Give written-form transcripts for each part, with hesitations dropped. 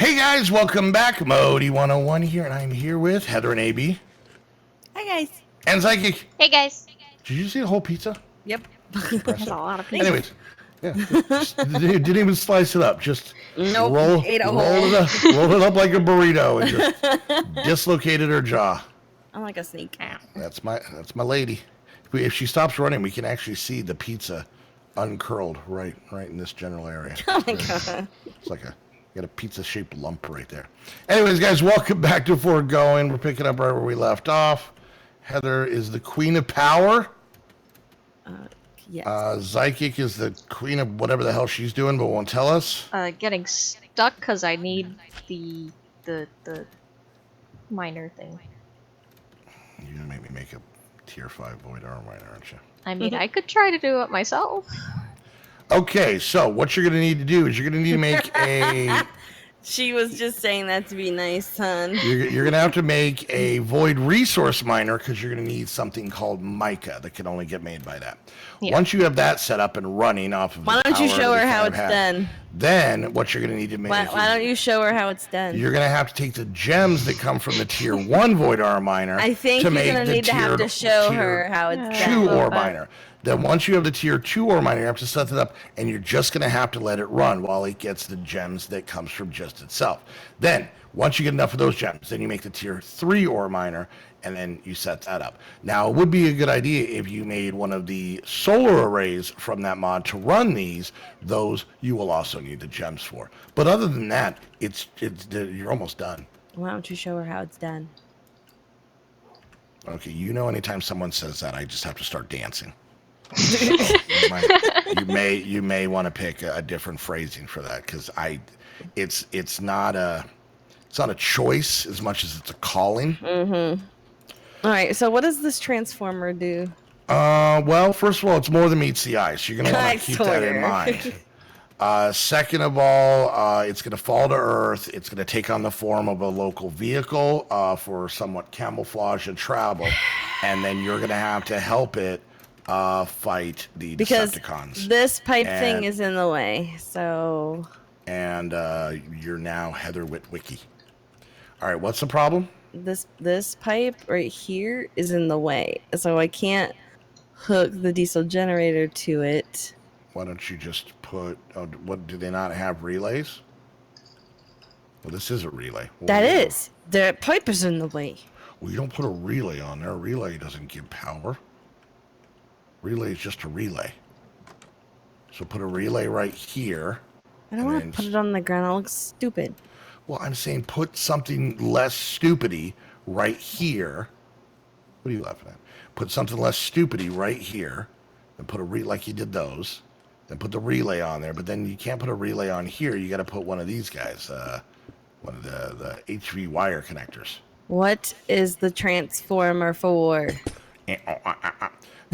Hey guys, welcome back. Modii 101 here, and I'm here with Heather and AB. Hi guys. And Psychic. Hey guys. Did you see the whole pizza? Yep. That's impressive. That's a lot of pizza. Anyways, yeah, just didn't even slice it up. Just Nope. roll Ate a it whole. up, rolled it up like a burrito, and just dislocated her jaw. I'm like a snake. That's my lady. If she stops running, we can actually see the pizza uncurled right in this general area. Oh my god. It's like got a pizza-shaped lump right there. Anyways, guys, welcome back to Foregoing. We're picking up right where we left off. Heather is the queen of power. Yes. Psychic is the queen of whatever the hell she's doing, but won't tell us. Getting stuck because I need the miner thing. You're gonna make me make a tier 5 void armor miner, aren't you? I mean, I could try to do it myself. Okay, so what you're gonna need to do is you're gonna need to make a. She was just saying that to be nice, son. You're gonna have to make a void resource miner because you're gonna need something called mica that can only get made by that. Yeah. Once you have that set up and running off of, Why don't you show her how it's done? Then what you're gonna need to make. Why don't you show her how it's done? You're gonna have to take the gems that come from the tier 1 void armor miner. I think to you're make gonna the need to have to show her how it's tier 2 done. ore miner. Then once you have the tier 2 ore miner, you have to set it up, and you're just going to have to let it run while it gets the gems that comes from just itself. Then, once you get enough of those gems, then you make the tier 3 ore miner, and then you set that up. Now, it would be a good idea if you made one of the solar arrays from that mod to run these. Those you will also need the gems for. But other than that, you're almost done. Why don't you show her how it's done? Okay, anytime someone says that, I just have to start dancing. you may want to pick a different phrasing for that because it's not a choice as much as it's a calling. Mm-hmm. All right. So what does this transformer do? Well, first of all, it's more than meets the eye, so you're gonna want to keep that in mind. Second of all, it's gonna fall to Earth. It's gonna take on the form of a local vehicle for somewhat camouflage and travel, and then you're gonna have to help it fight the Decepticons. This pipe thing is in the way, so. And you're now Heather Witwicky. All right, what's the problem? This pipe right here is in the way, so I can't hook the diesel generator to it. Why don't you just put? What do they not have relays? Well, this is a relay. The pipe is in the way. Well, you don't put a relay on there. A relay doesn't give power. Relay is just a relay. So put a relay right here. I don't want to put it on the ground. It looks stupid. Well, I'm saying put something less stupidity right here. What are you laughing at? Put something less stupidity right here. And put like you did those. Then put the relay on there. But then you can't put a relay on here. You got to put one of these guys. One of the HV wire connectors. What is the transformer for?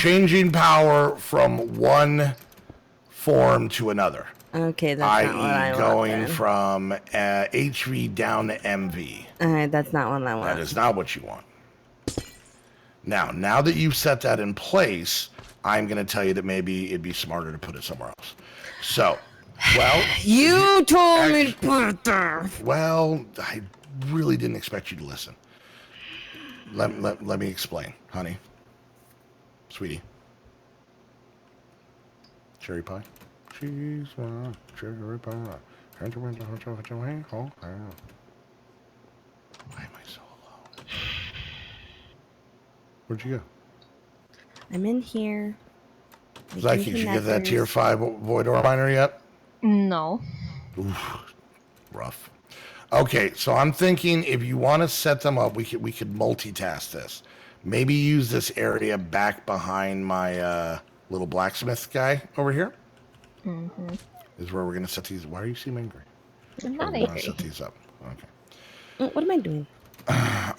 Changing power from one form to another. Okay, that's not what I want. Going from HV down to MV. Alright, that's not what I want. That is not what you want. Now that you've set that in place, I'm going to tell you that maybe it'd be smarter to put it somewhere else. So, well... You told me to put it there! Well, I really didn't expect you to listen. Let me explain, honey. Sweetie. Cherry pie? She's my cherry pie. Why am I so alone? Where'd you go? I'm in here. Zyke, did you get that tier 5 void ore miner yet? No. Oof, rough. Okay, so I'm thinking if you want to set them up, we could multitask this. Maybe use this area back behind my little blacksmith guy over here. Mm-hmm. Is where we're gonna set these. Why are you seem angry? I'm not angry. angry. Set these up. Okay. What am I doing?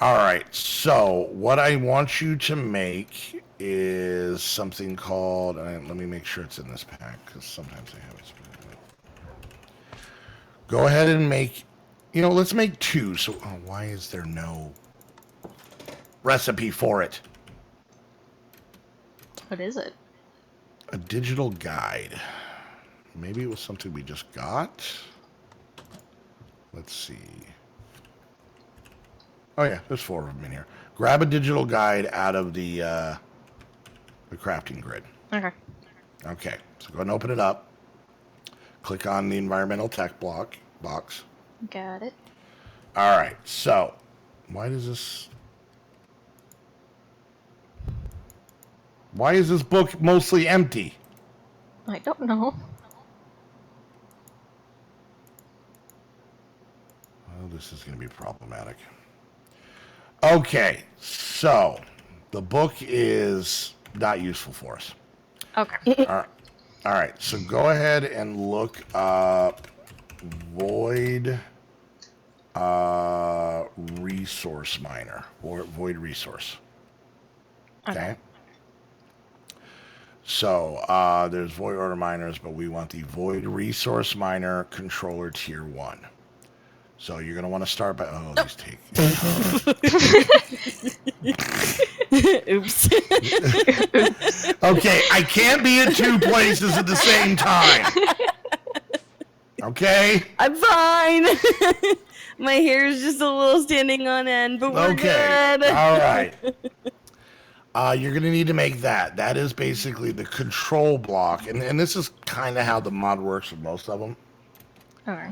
All right. So what I want you to make is something called. Let me make sure it's in this pack because sometimes I have it. Go ahead and make. Let's make 2. So why is there no recipe for it? What is it? A digital guide. Maybe it was something we just got. Let's see. Oh yeah, there's 4 of them in here. Grab a digital guide out of the crafting grid. Okay. Okay, so go ahead and open it up. Click on the environmental tech box. Got it. All right, so why is this book mostly empty? I don't know. Oh, this is going to be problematic. Okay, so the book is not useful for us. Okay. All right, so go ahead and look up void resource miner or void resource. Okay. So there's void order miners, but we want the void resource miner controller tier 1. So you're gonna want to start by these take. Oops. Okay, I can't be in 2 places at the same time. Okay. I'm fine. My hair is just a little standing on end, but we're good. All right. You're going to need to make that. That is basically the control block. And this is kind of how the mod works with most of them. Okay.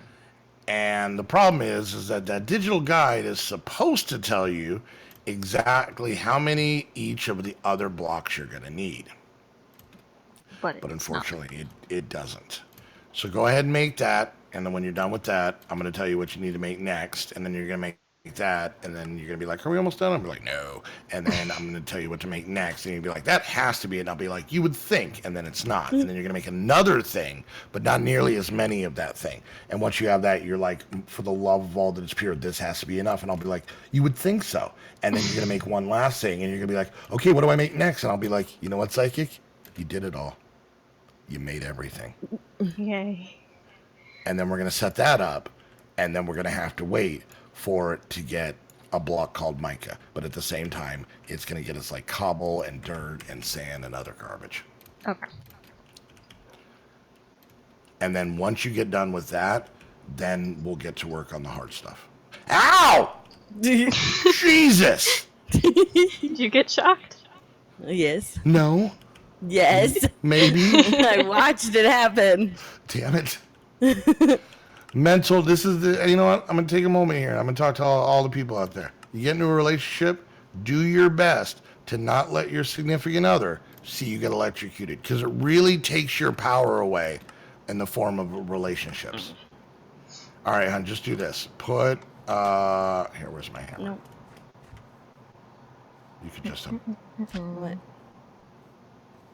And the problem is that digital guide is supposed to tell you exactly how many each of the other blocks you're going to need. But unfortunately, it doesn't. So go ahead and make that. And then when you're done with that, I'm going to tell you what you need to make next. And then you're going to make that. And then you're going to be like, are we almost done? I'll be like, no. And then I'm going to tell you what to make next. And you'll be like, that has to be it. And I'll be like, you would think. And then it's not. And then you're going to make another thing, but not nearly as many of that thing. And once you have that, you're like, for the love of all that is pure, this has to be enough. And I'll be like, you would think so. And then you're going to make one last thing. And you're going to be like, okay, what do I make next? And I'll be like, you know what, Psychic? You did it all. You made everything. Yay. And then we're going to set that up, and then we're going to have to wait for it to get a block called mica. But at the same time, it's going to get us like cobble and dirt and sand and other garbage. Okay. And then once you get done with that, then we'll get to work on the hard stuff. Ow! Jesus! Did you get shocked? Yes. No. Yes. Maybe. I watched it happen. Damn it. Mental, this is the, you know what? I'm going to take a moment here. I'm going to talk to all the people out there. You get into a relationship, do your best to not let your significant other see you get electrocuted, because it really takes your power away in the form of relationships. All right, hon, just do this. Put, here, where's my hammer? Nope. You could just, What?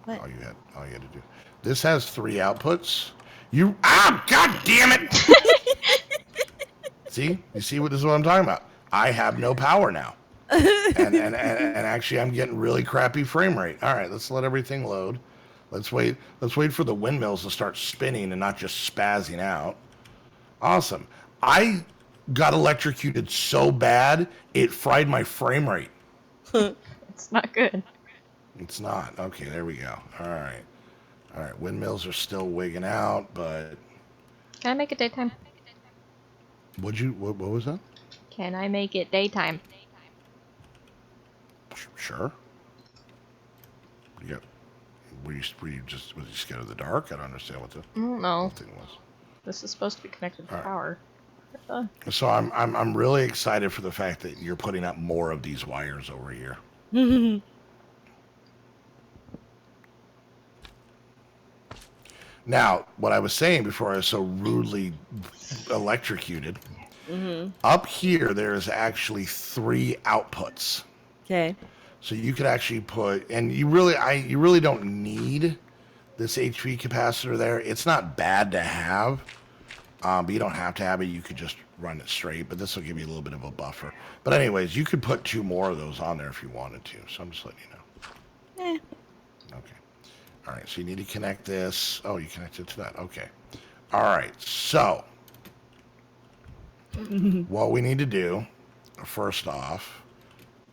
What? all you had to do. This has 3 outputs. God damn it! See? You see this is what I'm talking about. I have no power now. and actually I'm getting really crappy frame rate. All right, let's let everything load. Let's wait for the windmills to start spinning and not just spazzing out. Awesome. I got electrocuted so bad, it fried my frame rate. It's not good. It's not. Okay, there we go. All right, windmills are still wigging out, but... Can I make it daytime? What was that? Can I make it daytime? Sure. Yeah. Were you scared of the dark? I don't understand what the No. thing was. This is supposed to be connected to Alright. power. So I'm really excited for the fact that you're putting up more of these wires over here. Now, what I was saying before I was so rudely electrocuted, up here there's actually 3 outputs. Okay. So you could actually put, and you really don't need this HP capacitor there. It's not bad to have, but you don't have to have it. You could just run it straight, but this will give you a little bit of a buffer. But anyways, you could put 2 more of those on there if you wanted to. So I'm just letting you know. Okay. All right, so you need to connect this. Oh, you connected to that. Okay. All right, so what we need to do, first off,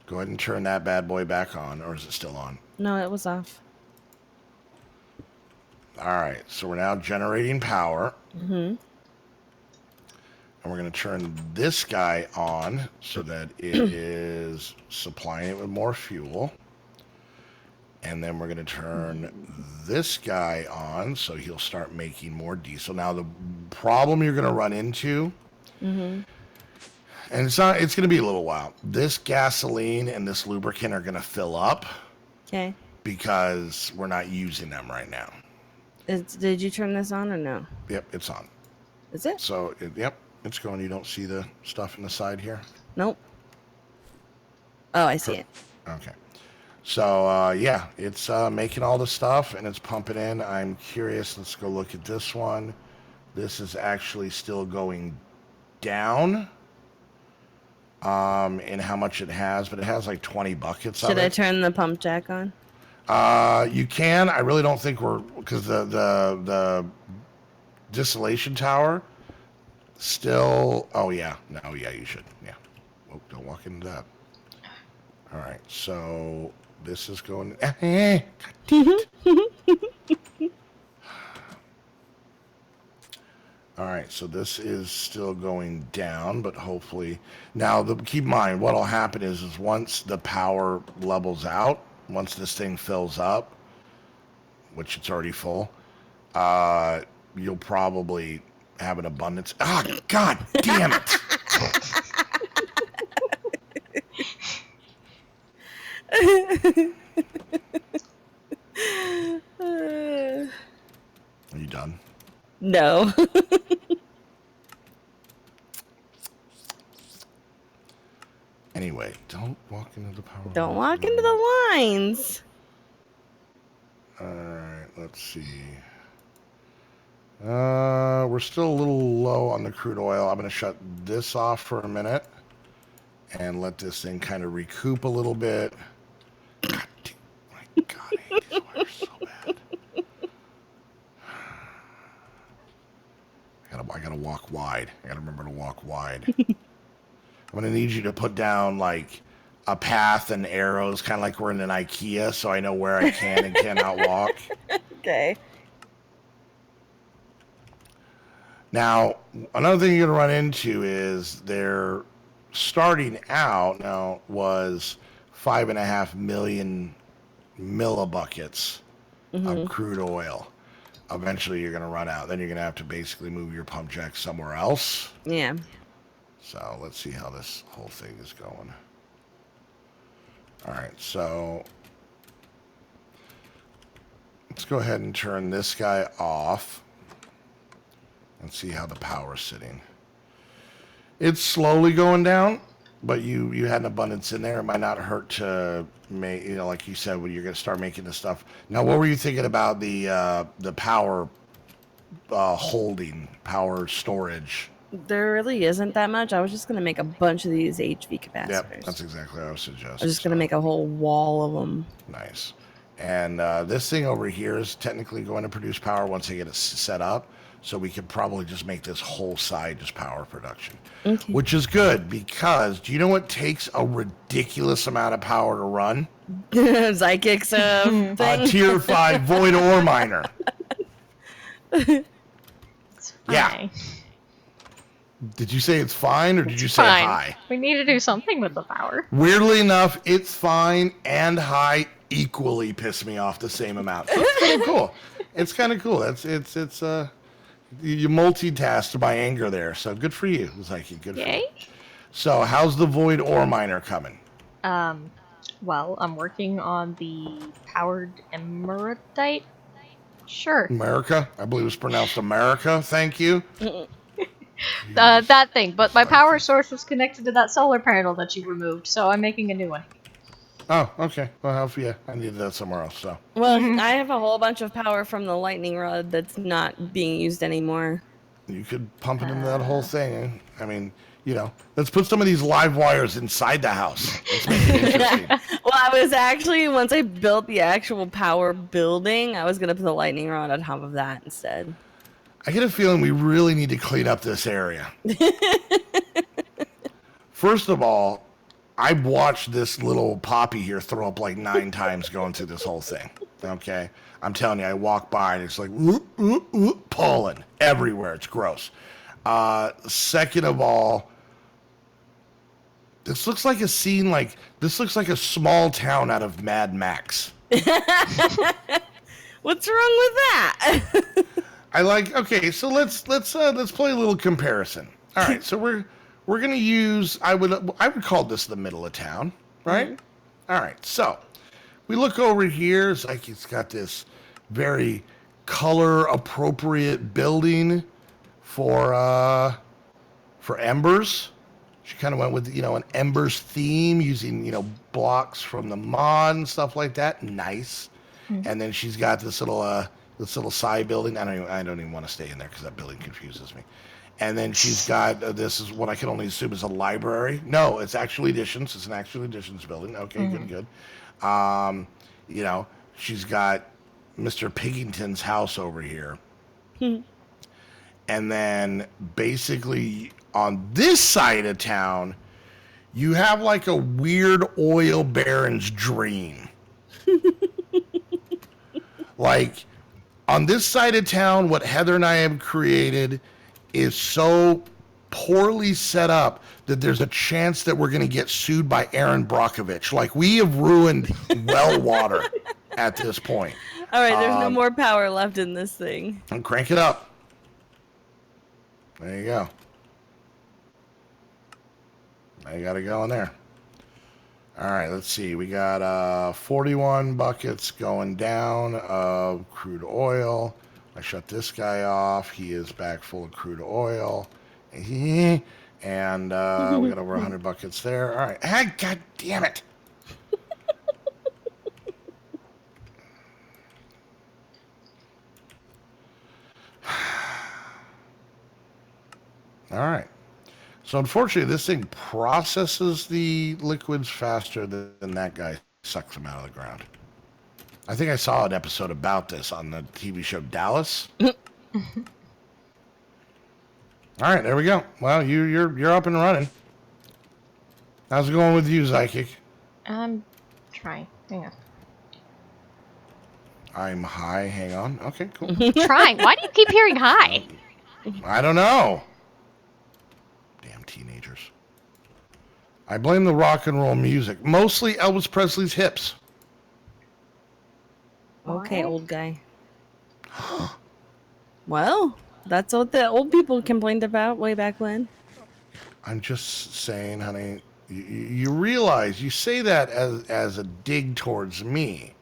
go ahead and turn that bad boy back on, or is it still on? No, it was off. All right, so we're now generating power. And we're going to turn this guy on so that it is supplying it with more fuel. And then we're going to turn this guy on so he'll start making more diesel. Now, the problem you're going to run into, and it's going to be a little while, this gasoline and this lubricant are going to fill up. Okay. Because we're not using them right now. Did you turn this on or no? Yep, it's on. Is it? So, yep, it's going. You don't see the stuff in the side here? Nope. Oh, I see it. Okay. So, yeah, it's making all the stuff, and it's pumping in. I'm curious. Let's go look at this one. This is actually still going down in how much it has, but it has like 20 buckets of it. Should I turn the pump jack on? You can. I really don't think because the distillation tower still. Oh yeah, no, yeah, you should. Yeah. Oh, don't walk into that. All right, so this is going. All right, so this is still going down, but hopefully now. Keep in mind, what'll happen is once the power levels out. Once this thing fills up, which it's already full, you'll probably have an abundance. Ah, God damn it! Are you done? No. Anyway, don't walk into the power. Don't walk into the lines. Alright, let's see. We're still a little low on the crude oil. I'm going to shut this off for a minute and let this thing kind of recoup a little bit. God damn, my God, I hate these wires so bad. I gotta walk wide. I gotta remember to walk wide. I'm going to need you to put down, like, a path and arrows, kind of like we're in an IKEA, so I know where I can and cannot walk. Okay. Now, another thing you're going to run into is their starting out now was 5.5 million millibuckets of crude oil. Eventually, you're going to run out. Then you're going to have to basically move your pump jack somewhere else. Yeah. So let's see how this whole thing is going. All right, so let's go ahead and turn this guy off and see how the power's sitting. It's slowly going down, but you had an abundance in there. It might not hurt to make, like you said, when you're going to start making this stuff. Now, what were you thinking about the power holding, power storage? There really isn't that much. I was just going to make a bunch of these HV capacitors. Yep, that's exactly what I was suggesting. I was just going to make a whole wall of them. Nice. And this thing over here is technically going to produce power once I get it set up. So we could probably just make this whole side just power production. Okay. Which is good because do you know what takes a ridiculous amount of power to run? Psychics A thing. tier 5 void ore miner. It's Yeah. fine. Did you say it's fine or did you say Fine. high? We need to do something with the power. Weirdly enough, it's fine and high equally piss me off the same amount. So it's kind of cool. It's kind of cool. It's you multitasked my anger there. So good for you, Zyke. Good for Yay. you. So how's the void ore miner coming? Well, I'm working on the powered emeritite. Sure. America? I believe it's pronounced America. Thank you. That thing, but my power source was connected to that solar panel that you removed, so I'm making a new one. Oh, okay. Well, yeah, I needed that somewhere else. So Well, I have a whole bunch of power from the lightning rod that's not being used anymore. you could pump it into that whole thing. I mean, let's put some of these live wires inside the house. Let's make it interesting. Well, I was actually, once I built the actual power building, I was going to put the lightning rod on top of that instead. I get a feeling we really need to clean up this area. First of all, I watched this little poppy here throw up like 9 times going through this whole thing. Okay? I'm telling you, I walk by and it's like pollen everywhere. It's gross. Second of all, this looks like a scene this looks like a small town out of Mad Max. What's wrong with that? Okay, so let's play a little comparison. All right, so we're gonna use I would call this the middle of town, right? Mm-hmm. All right, so we look over here. It's like it's got this very color appropriate building for Embers. She kind of went with an Embers theme using blocks from the mod and stuff like that. Nice. Mm-hmm. And then she's got this little side building. I don't even want to stay in there because that building confuses me. And then she's got this is what I can only assume is a library. No, it's actual editions. It's an actual editions building. Okay, mm-hmm. good. She's got Mr. Piggington's house over here. Hmm. And then basically on this side of town, you have like a weird oil baron's dream. Like on this side of town, what Heather and I have created is so poorly set up that there's a chance that we're going to get sued by Aaron Brockovich. Like we have ruined well water at this point. All right, there's no more power left in this thing. And crank it up. There you go. Now you got to go in there. All right, let's see. We got 41 buckets going down of crude oil. I shut this guy off. He is back full of crude oil. And we got over 100 buckets there. All right. Ah, God damn it. All right. So unfortunately, this thing processes the liquids faster than that guy sucks them out of the ground. I think I saw an episode about this on the TV show Dallas. All right, there we go. Well, you're up and running. How's it going with you, Psychic? I'm trying. Hang on. I'm high. Hang on. Okay, cool. Trying. Why do you keep hearing high? I don't know. Damn teenagers. I blame the rock and roll music. Mostly Elvis Presley's hips. Okay, old guy. Well, that's what the old people complained about way back when. I'm just saying, honey, you realize you say that as a dig towards me,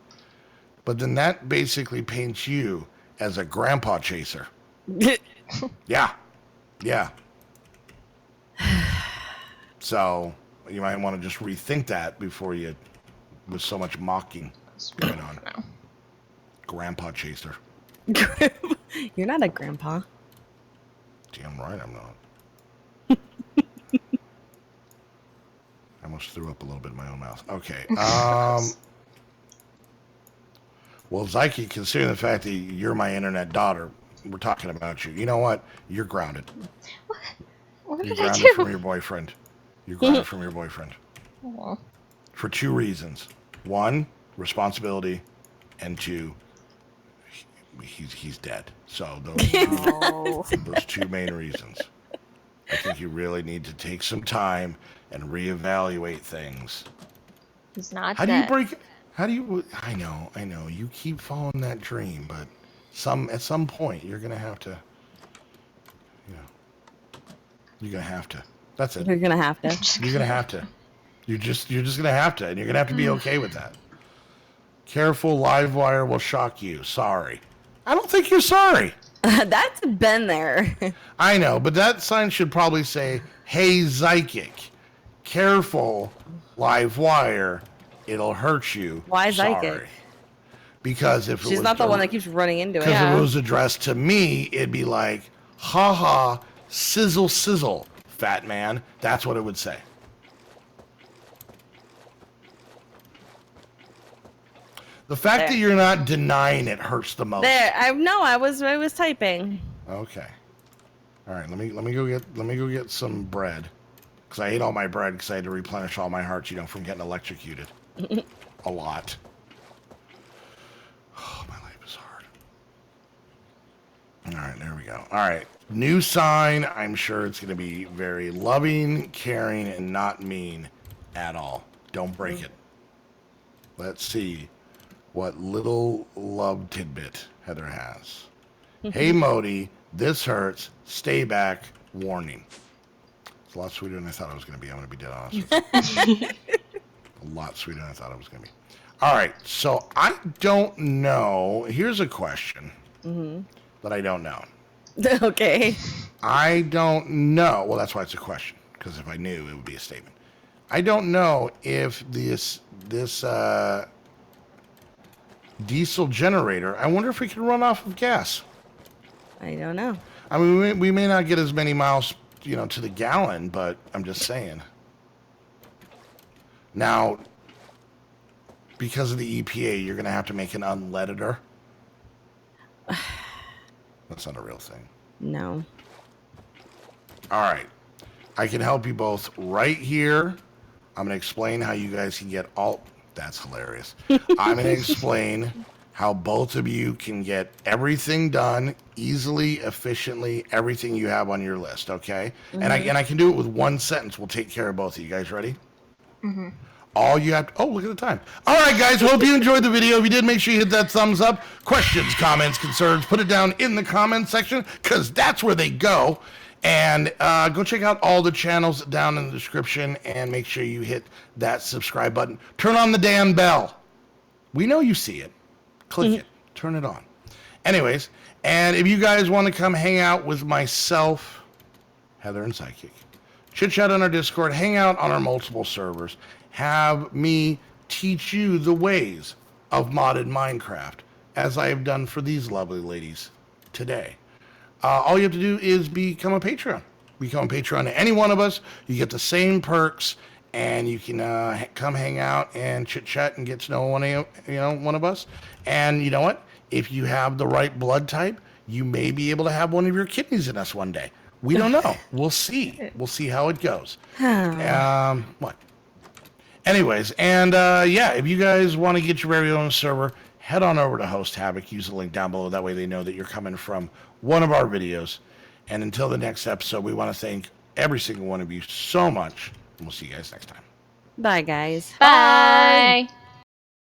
but then that basically paints you as a grandpa chaser. Yeah. So you might want to just rethink that before you, with so much mocking going on. No. Grandpa chaser. You're not a grandpa. Damn right I'm not. I almost threw up a little bit in my own mouth. Okay. Well, Zyke, considering the fact that you're my internet daughter, we're talking about you. You know what? You're grounded. What You're did I grounded do? from your boyfriend. You're grounded from your boyfriend. Aww. For two reasons. One, responsibility, and two, he's dead. So those two main reasons. I think you really need to take some time and reevaluate things. He's not How dead. I know. You keep following that dream, but at some point you're gonna have to, you're gonna have to. That's it. You're gonna have to. You're gonna have to. You're just gonna have to, and you're gonna have to be okay with that. Careful, Livewire will shock you. Sorry. I don't think you're sorry. That's been there. I know, but that sign should probably say, "Hey, Psychic, careful, Livewire, it'll hurt you." Why Sorry. Psychic? Because if she's not the one that keeps running into it. Because if it was addressed to me, it'd be like, "Ha ha, sizzle, sizzle, fat man." That's what it would say. The fact that you're not denying it hurts the most. I was typing. Okay. All right, let me go get some bread, because I ate all my bread because I had to replenish all my hearts, from getting electrocuted. A lot. Oh, my life is All right, there we go. All right, new sign. I'm sure it's going to be very loving, caring, and not mean at all. Don't break it. Let's see what little love tidbit Heather has. Hey, Modii, this hurts. Stay back. Warning. It's a lot sweeter than I thought it was going to be. I'm going to be dead honest with you. A lot sweeter than I thought it was going to be. All right, so I don't know. Here's a question that I don't know. Okay. I don't know. Well, that's why it's a question, because if I knew, it would be a statement. I don't know if this diesel generator, I wonder if we can run off of gas. I don't know. I mean, we may not get as many miles, to the gallon, but I'm just saying. Now, because of the EPA, you're going to have to make an unleadeder. That's not a real thing. No. All right. I can help you both right here. I'm going to explain how you guys can get all... That's hilarious. I'm going to explain how both of you can get everything done easily, efficiently, everything you have on your list, okay? And I can do it with one sentence. We'll take care of both of you. Guys ready? Mm-hmm. All you have to... Oh, look at the time. All right, guys. Hope you enjoyed the video. If you did, make sure you hit that thumbs up. Questions, comments, concerns, put it down in the comments section, because that's where they go. And go check out all the channels down in the description, and make sure you hit that subscribe button. Turn on the damn bell. We know you see it. Click it. Turn it on. Anyways, and if you guys want to come hang out with myself, Heather and Psychic, chit chat on our Discord, hang out on our multiple servers, have me teach you the ways of modded Minecraft, as I have done for these lovely ladies today. All you have to do is become a Patreon. Become a Patreon to any one of us. You get the same perks, and you can come hang out and chit chat and get to know one of us. And you know what? If you have the right blood type, you may be able to have one of your kidneys in us one day. We don't know. We'll see. We'll see how it goes. What? Anyways, and yeah, if you guys want to get your very own server, head on over to Host Havoc. Use the link down below. That way they know that you're coming from one of our videos. And until the next episode, we want to thank every single one of you so much. And we'll see you guys next time. Bye, guys. Bye.